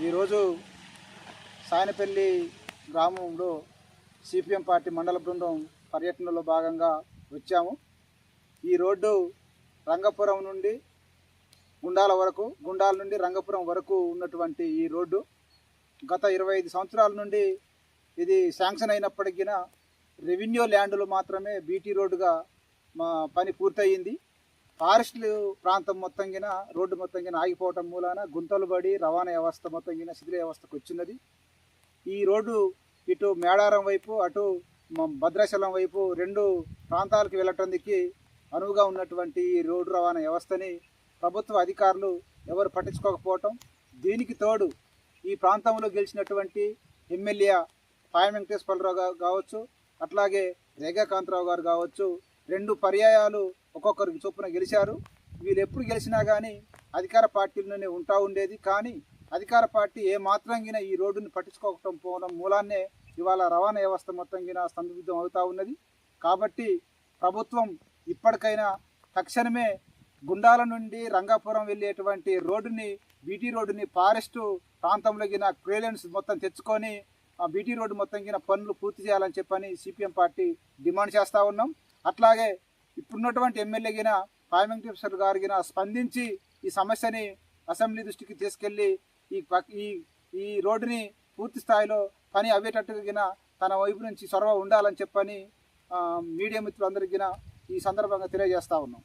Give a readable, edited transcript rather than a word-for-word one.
ఈరోజు సాయనపల్లి గ్రామంలో CPM party మండల బృందం పర్యటనలో భాగంగా వచ్చాము. ఈ రోడ్డు రంగపురం నుండి గుండాల నుండి రంగపురం వరకు ఉన్నటువంటి ఈ రోడ్డు గత 25 సంవత్సరాల నుండి ఇది శాంక్షన్ అయినప్పటికీ రెవెన్యూ ల్యాండ్లు మాత్రమే బీటీ రోడ్డుగా మా పని పూర్తయింది. ఫారెస్ట్ ప్రాంతం మొత్తంగిన రోడ్డు మొత్తంగిన ఆగిపోవటం మూలాన గుంతలు పడి రవాణా వ్యవస్థ మొత్తంగిన శిథిల వ్యవస్థకు వచ్చినది. ఈ రోడ్డు ఇటు మేడారం వైపు అటు భద్రాచలం వైపు 2 ప్రాంతాలకు వెళ్ళటానికి అనువుగా ఉన్నటువంటి ఈ రోడ్డు రవాణా వ్యవస్థని ప్రభుత్వ అధికారులు ఎవరు పట్టించుకోకపోవటం, దీనికి తోడు ఈ ప్రాంతంలో గెలిచినటువంటి ఎమ్మెల్యే పాయ వెంకటేశ్వరరావు గారు కావచ్చు, అట్లాగే రేగా కాంతరావు గారు కావచ్చు, 2 పర్యాయాలు ఒక్కొక్కరికి చొప్పున గెలిచారు. వీళ్ళు ఎప్పుడు గెలిచినా కానీ అధికార పార్టీలోనే ఉండేది. కానీ అధికార పార్టీ ఏమాత్రంగిన ఈ రోడ్డుని పట్టించుకోవటం పోవడం మూలాన్నే ఇవాళ రవాణా వ్యవస్థ మొత్తంగిన స్తంభితం అవుతూ ఉన్నది. కాబట్టి ప్రభుత్వం ఇప్పటికైనా తక్షణమే గుండాల నుండి రంగాపురం వెళ్ళేటువంటి రోడ్డుని బీటీ రోడ్డుని ఫారెస్టు ప్రాంతంలో గిన క్లియరెన్స్ మొత్తం తెచ్చుకొని ఆ బీటీ రోడ్డు మొత్తం గిన పనులు పూర్తి చేయాలని చెప్పని సిపిఎం పార్టీ డిమాండ్ చేస్తూ ఉన్నాం. అట్లాగే ఇప్పుడున్నటువంటి ఎమ్మెల్యే గిన పాయ వెంకటేశ్వర గారు గిన స్పందించి ఈ సమస్యని అసెంబ్లీ దృష్టికి తీసుకెళ్లి ఈ రోడ్డుని పూర్తి స్థాయిలో పని అయ్యేటట్టుగా గిన తన వైపు నుంచి చొరవ ఉండాలని చెప్పని మీడియా మిత్రులందరికీ ఈ సందర్భంగా తెలియజేస్తా ఉన్నాం.